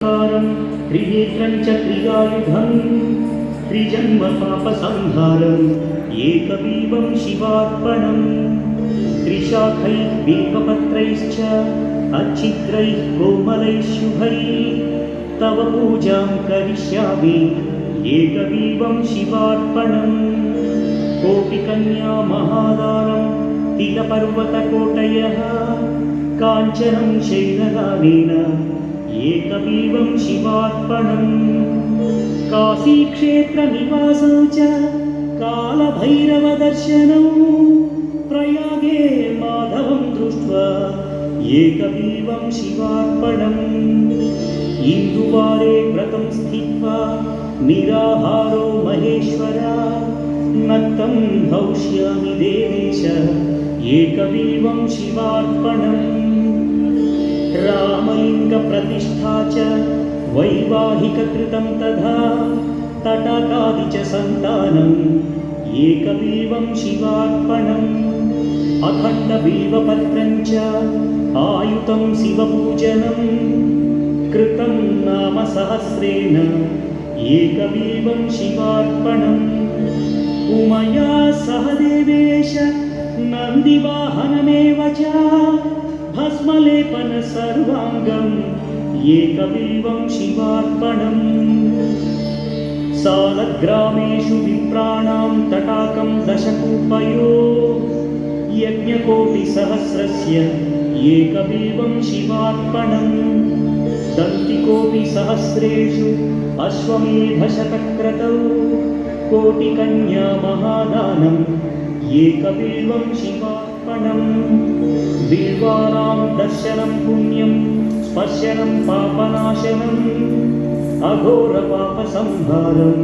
त्रिनेत्रं च त्रियायुधं त्रिजन्म पापसंहारम् एकबिल्वं शिवार्पणम् त्रिशाखैः बिल्वपत्रैश्च अच्छिद्रैः कोमलैः शुभैः तव पूजां करिष्यामि एकबिल्वं शिवार्पणम् कोटिकन्या महादानं तिलपर्वतकोटयः काञ्चनं शैलदानेन एकबिल्वं शिवार्पणम् काशीक्षेत्रनिवासौ च कालभैरवदर्शनौ प्रयागे माधवं दृष्ट्वा एकबिल्वं शिवार्पणम् इन्दुवारे व्रतं स्थित्वा निराहारो महेश्वरा नक्तं भविष्यामि देवेश एकबिल्वं शिवार्पणम् रामलिङ्गप्रतिष्ठा च वैवाहिककृतं तथा तटाकादि च सन्तानम् एकबिल्वं शिवार्पणम् अखण्डबिल्वपत्रं च आयुतं शिवपूजनं कृतं नाम सहस्रेण एकबिल्वं शिवार्पणम् उमया सह देवेश नन्दिवाहनमेव च भस्मलेपन सर्वाङ्गम् एकबिल्वं शिवार्पणम् सालग्रामेषु विप्राणां तटाकं दशकूपयो यज्ञकोटिसहस्रस्य एकबिल्वं शिवार्पणम् दन्तिकोटिसहस्रेषु अश्वमेधशतक्रतौ कोटिकन्या महादानम् एकबिल्वं शिवार्पणम् बिल्वानां दर्शनं पुण्यं स्पर्शनं पापनाशनम् अघोरपापसंहारम्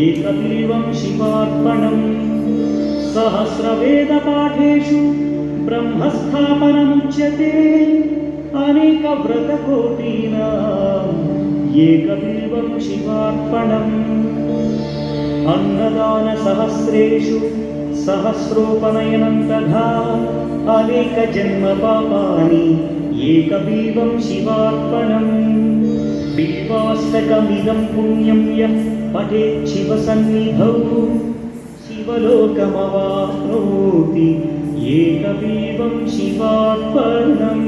एकबिल्वं शिवार्पणम् सहस्रवेदपाठेषु ब्रह्मस्थापनमुच्यते अनेकव्रतकोटीनाम् एकबिल्वं शिवार्पणम् अन्नदानसहस्रेषु सहस्रोपनयनं तथा अनेकजन्मपापानि एकबिल्वं शिवार्पणम् बिल्वाष्टकमिदं पुण्यं यः पठेत् शिवसन्निधौ शिवलोकमवाप्नोति एकबिल्वं शिवार्पणम्।